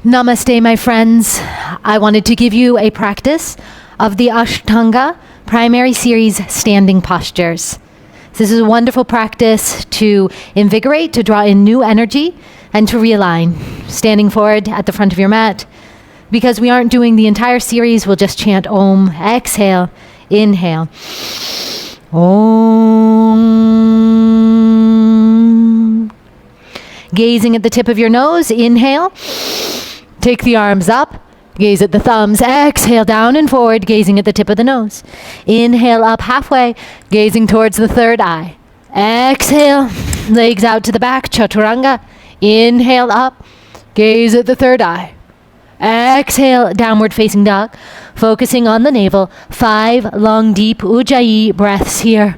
Namaste, my friends. I wanted to give you a practice of the Ashtanga Primary Series standing postures. This is a wonderful practice to invigorate, to draw in new energy, and to realign. Standing forward at the front of your mat. Because we aren't doing the entire series, we'll just chant Om. Exhale, inhale. Om. Gazing at the tip of your nose, inhale. Take the arms up, gaze at the thumbs, exhale down and forward, gazing at the tip of the nose. Inhale up halfway, gazing towards the third eye. Exhale, legs out to the back, chaturanga. Inhale up, gaze at the third eye. Exhale, downward facing dog, focusing on the navel. 5 long, deep Ujjayi breaths here.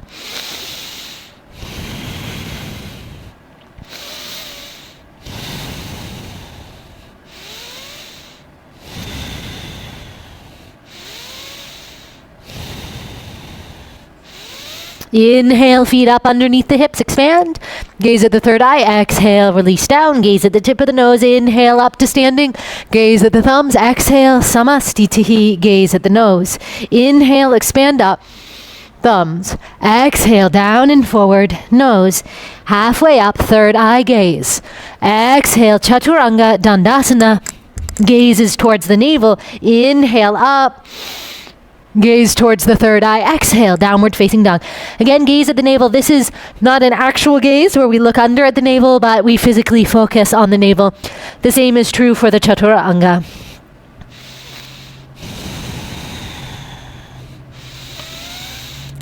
Inhale, feet up underneath the hips, expand. Gaze at the third eye, exhale, release down. Gaze at the tip of the nose, inhale up to standing. Gaze at the thumbs, exhale, samastitihi, gaze at the nose. Inhale, expand up, thumbs. Exhale, down and forward, nose. Halfway up, third eye, gaze. Exhale, chaturanga, dandasana. Gaze is towards the navel. Inhale up. Gaze towards the third eye. Exhale, downward facing dog. Again, gaze at the navel. This is not an actual gaze where we look under at the navel, but we physically focus on the navel. The same is true for the chaturanga.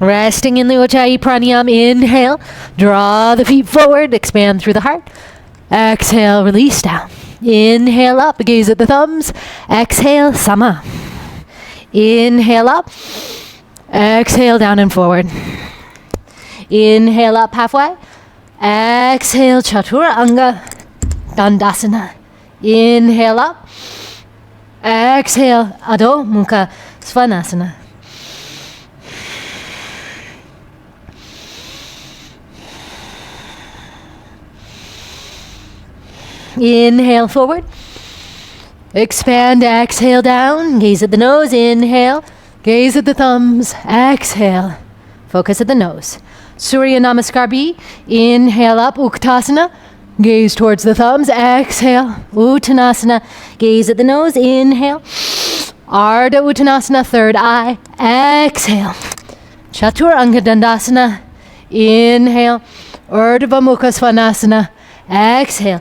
Resting in the Ujjayi pranayama. Inhale, draw the feet forward, expand through the heart. Exhale, release down. Inhale up, gaze at the thumbs. Exhale, sama. Inhale up, exhale down and forward. Inhale up halfway, exhale chaturanga, dandasana. Inhale up, exhale adho mukha svanasana. Inhale forward. Expand, exhale down, gaze at the nose, inhale, gaze at the thumbs, exhale, focus at the nose. Surya Namaskar A B, inhale up, Uttanasana, gaze towards the thumbs, exhale, Uttanasana, gaze at the nose, inhale, Ardha Uttanasana, third eye, exhale, Chaturanga Dandasana, inhale, Urdhva Mukha Svanasana, exhale,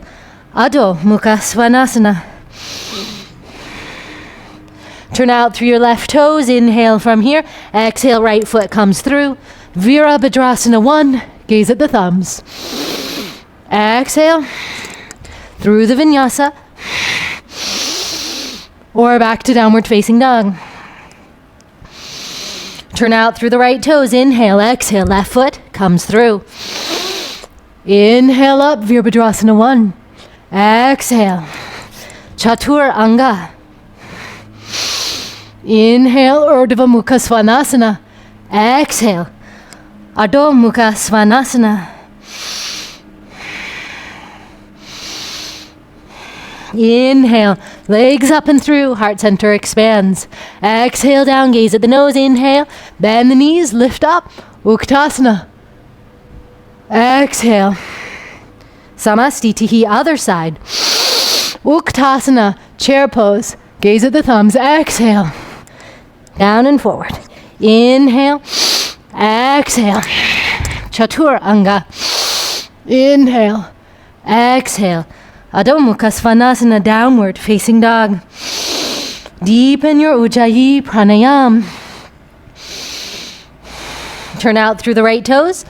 Adho Mukha Svanasana. Turn out through your left toes. Inhale from here. Exhale, right foot comes through. Virabhadrasana 1. Gaze at the thumbs. Exhale. Through the Vinyasa. Or back to downward facing dog. Turn out through the right toes. Inhale, exhale. Left foot comes through. Inhale up. Virabhadrasana 1. Exhale. Chaturanga. Inhale, Urdhva Mukha Svanasana. Exhale, Adho Mukha Svanasana. Inhale, legs up and through, heart center expands. Exhale down, gaze at the nose, inhale, bend the knees, lift up, Uttanasana. Exhale, samastitihi, other side. Uttanasana, chair pose, gaze at the thumbs, exhale. Down and forward. Inhale. Exhale. Chaturanga. Inhale. Exhale. Adho Mukha Svanasana, downward facing dog. Deepen your Ujjayi pranayama. Turn out through the right toes.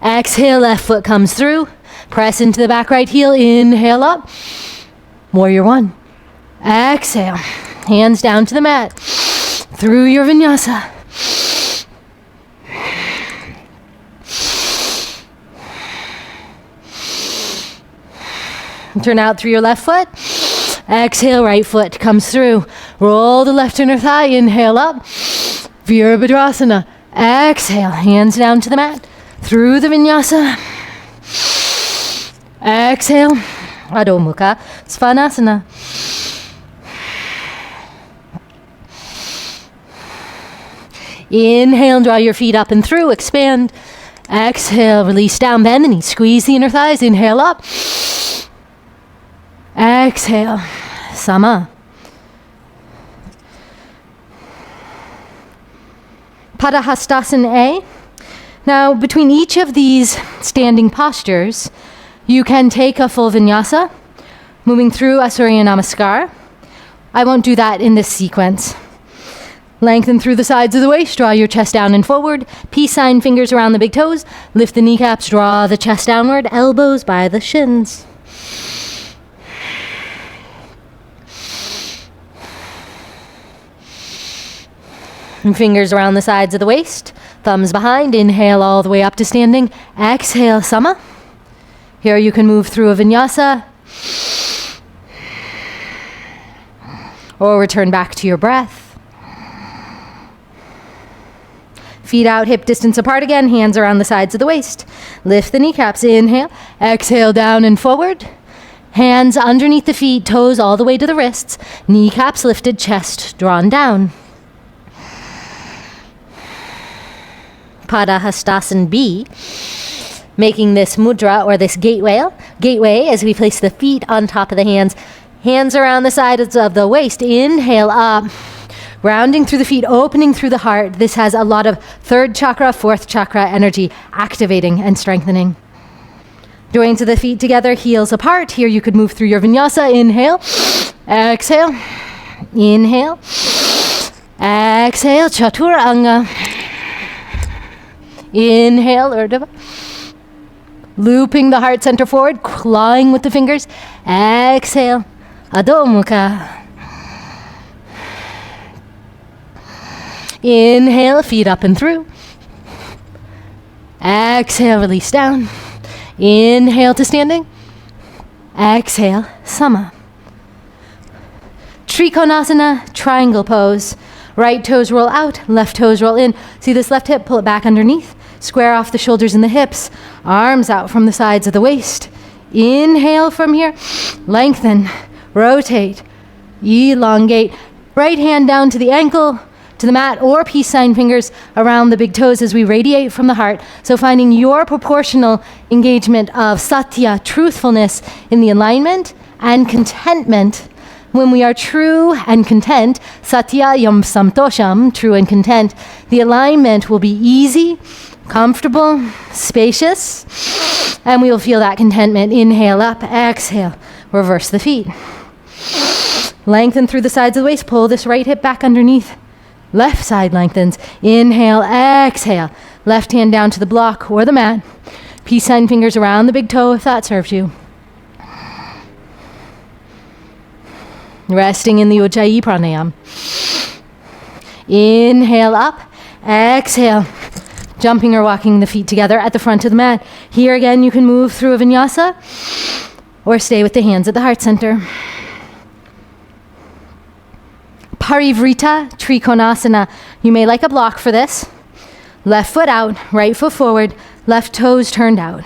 Exhale, left foot comes through. Press into the back right heel. Inhale up. Warrior 1. Exhale. Hands down to the mat. Through your Vinyasa. Turn out through your left foot. Exhale, right foot comes through. Roll the left inner thigh. Inhale up. Virabhadrasana. Exhale, hands down to the mat. Through the Vinyasa. Exhale. Adho Mukha Svanasana. Inhale, draw your feet up and through, expand. Exhale, release down, bend the knees, squeeze the inner thighs, inhale up. Exhale, Sama. Padahastasana A. Now, between each of these standing postures, you can take a full vinyasa, moving through a Surya Namaskar. I won't do that in this sequence. Lengthen through the sides of the waist, draw your chest down and forward, peace sign, fingers around the big toes, lift the kneecaps, draw the chest downward, elbows by the shins. And fingers around the sides of the waist, thumbs behind, inhale all the way up to standing, exhale, Sama. Here you can move through a vinyasa, or return back to your breath. Feet out, hip distance apart again, hands around the sides of the waist. Lift the kneecaps, inhale, exhale down and forward. Hands underneath the feet, toes all the way to the wrists, kneecaps lifted, chest drawn down. Padahastasana B, making this mudra or this gateway as we place the feet on top of the hands around the sides of the waist. Inhale up, rounding through the feet, opening through the heart. This has a lot of third chakra, fourth chakra energy, activating and strengthening. Joints of the feet together, heels apart. Here you could move through your vinyasa. Inhale, exhale, inhale, exhale, chaturanga. Inhale, Urdhva. Looping the heart center forward, clawing with the fingers. Exhale, Adho Mukha. Inhale, feet up and through. Exhale, release down. Inhale to standing. Exhale, Sama. Trikonasana, triangle pose. Right toes roll out, left toes roll in. See this left hip, pull it back underneath. Square off the shoulders and the hips. Arms out from the sides of the waist. Inhale from here. Lengthen, rotate, elongate. Right hand down to the ankle, to the mat, or peace sign fingers around the big toes as we radiate from the heart. So finding your proportional engagement of satya, truthfulness in the alignment, and contentment. When we are true and content, satya yam samtosham, true and content, the alignment will be easy, comfortable, spacious, and we will feel that contentment. Inhale up, exhale, reverse the feet. Lengthen through the sides of the waist, pull this right hip back underneath. Left side lengthens. Inhale, exhale. Left hand down to the block or the mat. Peace sign fingers around the big toe if that serves you. Resting in the Ujjayi pranayam. Inhale up, exhale. Jumping or walking the feet together at the front of the mat. Here again you can move through a vinyasa or stay with the hands at the heart center. Parivritta, Trikonasana. You may like a block for this. Left foot out, right foot forward, left toes turned out.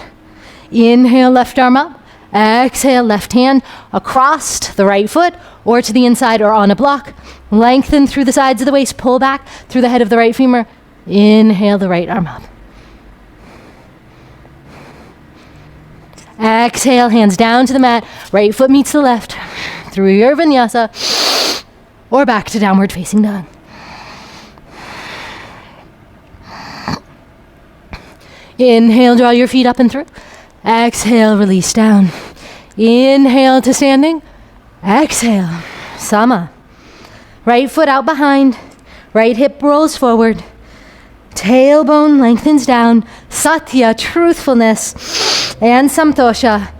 Inhale, left arm up. Exhale, left hand across the right foot or to the inside or on a block. Lengthen through the sides of the waist, pull back through the head of the right femur. Inhale, the right arm up. Exhale, hands down to the mat. Right foot meets the left through your vinyasa or back to downward facing dog. Inhale, draw your feet up and through. Exhale, release down. Inhale to standing. Exhale, Sama. Right foot out behind. Right hip rolls forward. Tailbone lengthens down. Satya, truthfulness. And Samtosha,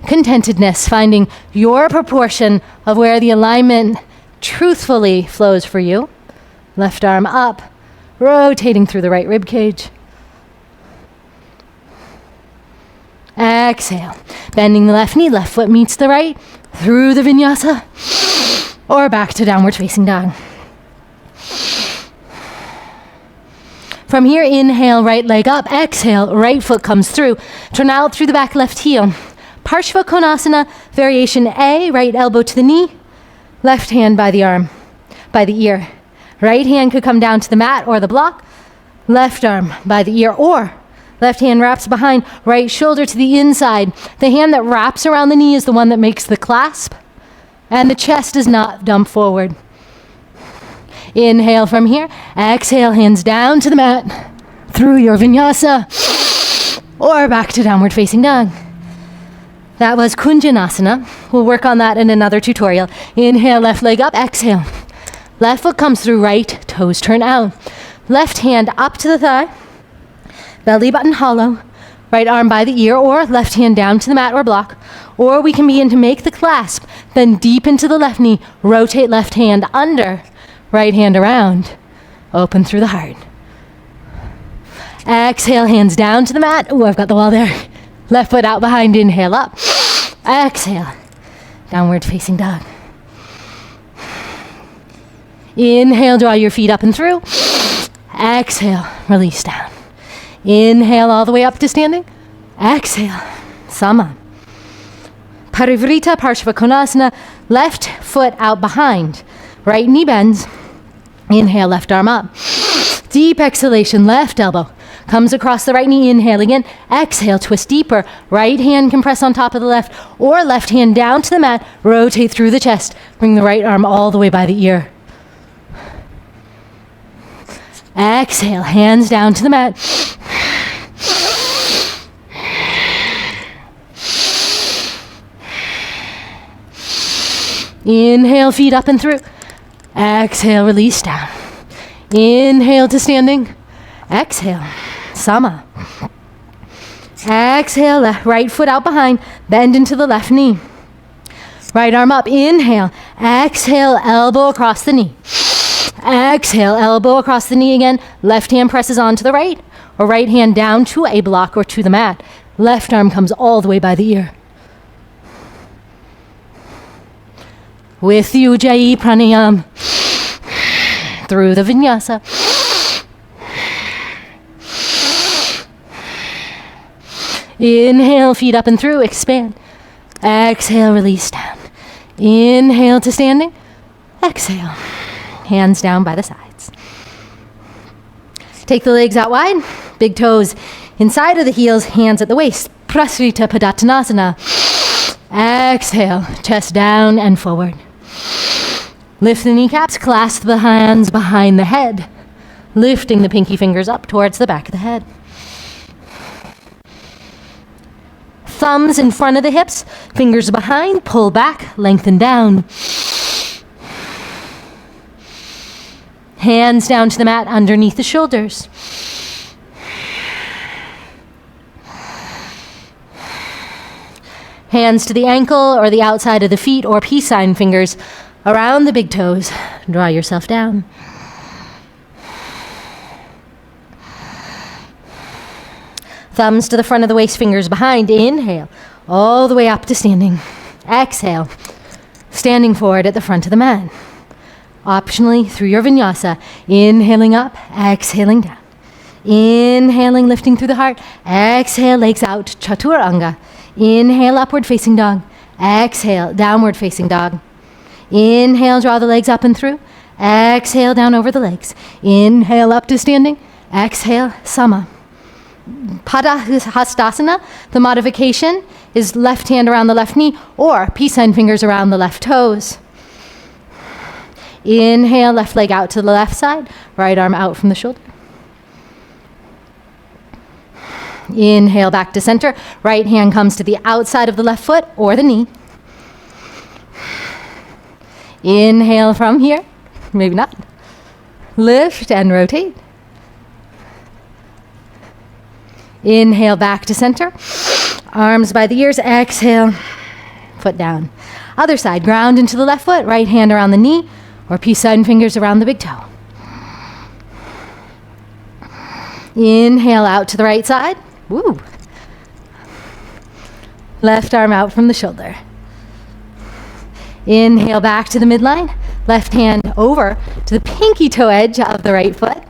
contentedness. Finding your proportion of where the alignment truthfully flows for you. Left arm up. Rotating through the right rib cage. Exhale. Bending the left knee, left foot meets the right, through the vinyasa, or back to downward facing dog. From here, inhale, right leg up. Exhale, right foot comes through. Turn out through the back left heel. Parshva Konasana, variation A, right elbow to the knee, left hand by the arm, by the ear. Right hand could come down to the mat or the block. Left arm by the ear, or left hand wraps behind, right shoulder to the inside. The hand that wraps around the knee is the one that makes the clasp, and the chest does not dump forward. Inhale from here. Exhale, hands down to the mat, through your vinyasa, or back to downward facing dog. That was Kunjanasana. We'll work on that in another tutorial. Inhale, left leg up, exhale. Left foot comes through, right toes turn out. Left hand up to the thigh, belly button hollow, right arm by the ear, or left hand down to the mat or block. Or we can begin to make the clasp, then deep into the left knee, rotate left hand under, right hand around, open through the heart. Exhale, hands down to the mat. Oh, I've got the wall there. Left foot out behind, inhale up. Exhale, downward facing dog. Inhale, draw your feet up and through. Exhale, release down. Inhale all the way up to standing. Exhale, Sama. Parivritta, Parshvakonasana, left foot out behind. Right knee bends. Inhale, left arm up. Deep exhalation, left elbow comes across the right knee. Inhale again. Exhale, twist deeper. Right hand can press on top of the left, or left hand down to the mat. Rotate through the chest. Bring the right arm all the way by the ear. Exhale, hands down to the mat. Inhale, feet up and through. Exhale, release down. Inhale to standing. Exhale, Sama. Exhale, right foot out behind, bend into the left knee. Right arm up, inhale. Exhale, elbow across the knee. Exhale, elbow across the knee again. Left hand presses onto the right, or right hand down to a block or to the mat. Left arm comes all the way by the ear. With the Ujjayi pranayam, through the vinyasa. Inhale, feet up and through, expand. Exhale, release down. Inhale to standing. Exhale, hands down by the sides. Take the legs out wide, big toes inside of the heels, hands at the waist. Prasrita Padahastasana. Exhale, chest down and forward. Lift the kneecaps, clasp the hands behind the head, lifting the pinky fingers up towards the back of the head. Thumbs in front of the hips, fingers behind, pull back, lengthen down. Hands down to the mat underneath the shoulders. Hands to the ankle or the outside of the feet, or peace sign fingers around the big toes. Draw yourself down. Thumbs to the front of the waist, fingers behind. Inhale, all the way up to standing. Exhale, standing forward at the front of the mat. Optionally, through your vinyasa, inhaling up, exhaling down. Inhaling, lifting through the heart. Exhale, legs out, chaturanga. Inhale, upward facing dog. Exhale, downward facing dog. Inhale, draw the legs up and through. Exhale, down over the legs. Inhale, up to standing. Exhale, Sama. Padahastasana, the modification is left hand around the left knee, or peace sign fingers around the left toes. Inhale, left leg out to the left side, right arm out from the shoulder. Inhale, back to center. Right hand comes to the outside of the left foot or the knee. Inhale from here. Maybe not. Lift and rotate. Inhale, back to center. Arms by the ears. Exhale, foot down. Other side, ground into the left foot. Right hand around the knee, or peace sign fingers around the big toe. Inhale, out to the right side. Woo. Left arm out from the shoulder. Inhale, back to the midline. Left hand over to the pinky toe edge of the right foot.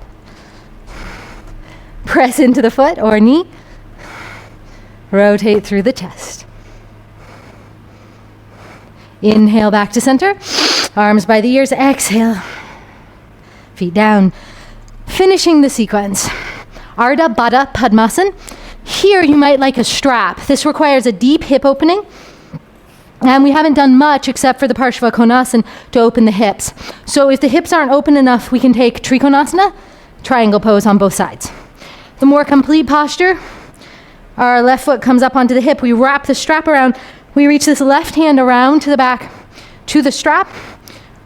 Press into the foot or knee. Rotate through the chest. Inhale, back to center. Arms by the ears. Exhale. feet down. Finishing the sequence. Ardha Baddha Padmasana. Here you might like a strap. This requires a deep hip opening. And we haven't done much except for the Parshvakonasana to open the hips. So if the hips aren't open enough, we can take Trikonasana, triangle pose on both sides. The more complete posture, our left foot comes up onto the hip. We wrap the strap around. We reach this left hand around to the back to the strap,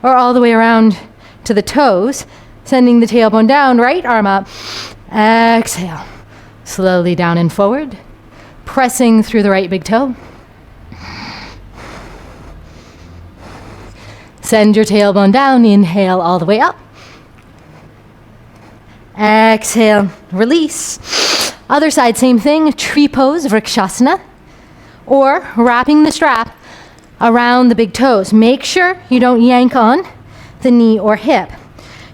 or all the way around to the toes, sending the tailbone down, right arm up. Exhale. Slowly down and forward, pressing through the right big toe. Send your tailbone down. Inhale all the way up. Exhale, release. Other side, same thing, tree pose, Vrikshasana, or wrapping the strap around the big toes. Make sure you don't yank on the knee or hip.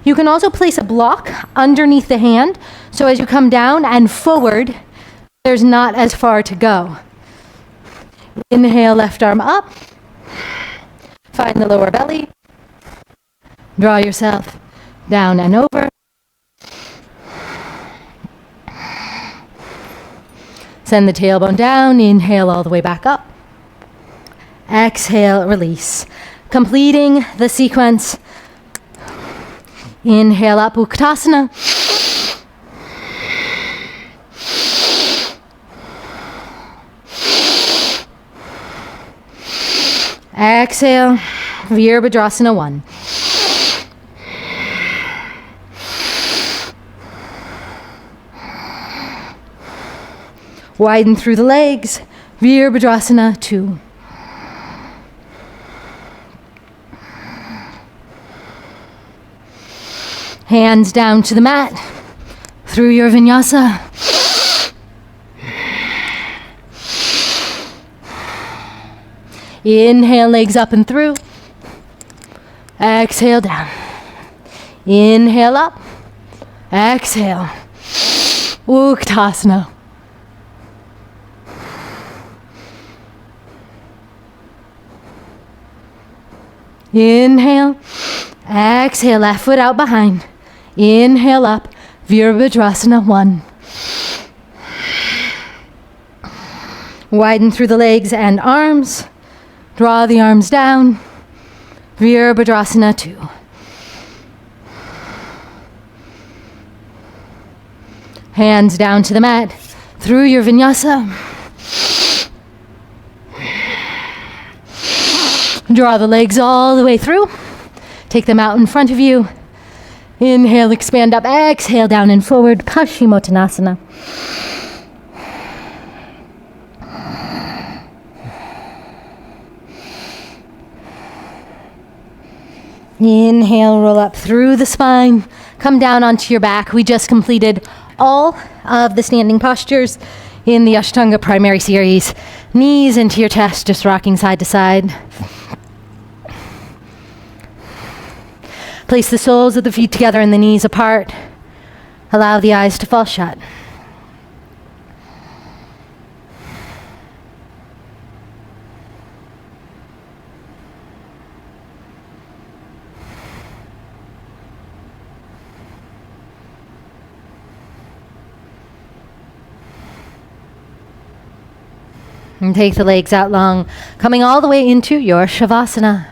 You can also place a block underneath the hand, so as you come down and forward, there's not as far to go. Inhale, left arm up. Find the lower belly. Draw yourself down and over. Send the tailbone down. Inhale all the way back up. Exhale, release. Completing the sequence. Inhale up, Uttanasana. Exhale, Virabhadrasana 1. Widen through the legs, Virabhadrasana 2. Hands down to the mat, through your Vinyasa. Inhale, legs up and through. Exhale, down. Inhale, up. Exhale. Uttanasana. Inhale. Exhale, left foot out behind. Inhale up, Virabhadrasana 1. Widen through the legs and arms. Draw the arms down, Virabhadrasana 2. Hands down to the mat, through your Vinyasa. Draw the legs all the way through. Take them out in front of you. Inhale, expand up. Exhale, down and forward. Paschimottanasana. Inhale, roll up through the spine. Come down onto your back. We just completed all of the standing postures in the Ashtanga Primary Series. Knees into your chest, just rocking side to side. Place the soles of the feet together and the knees apart. Allow the eyes to fall shut. And take the legs out long, coming all the way into your Shavasana.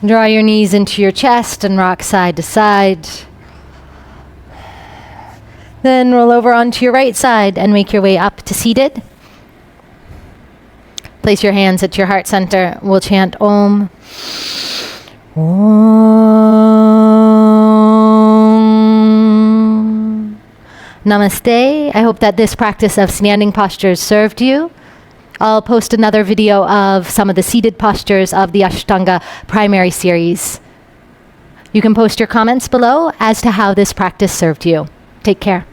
Draw your knees into your chest and rock side to side. Then roll over onto your right side and make your way up to seated. Place your hands at your heart center. We'll chant Om. Om. Namaste. I hope that this practice of standing postures served you. I'll post another video of some of the seated postures of the Ashtanga Primary Series. You can post your comments below as to how this practice served you. Take care.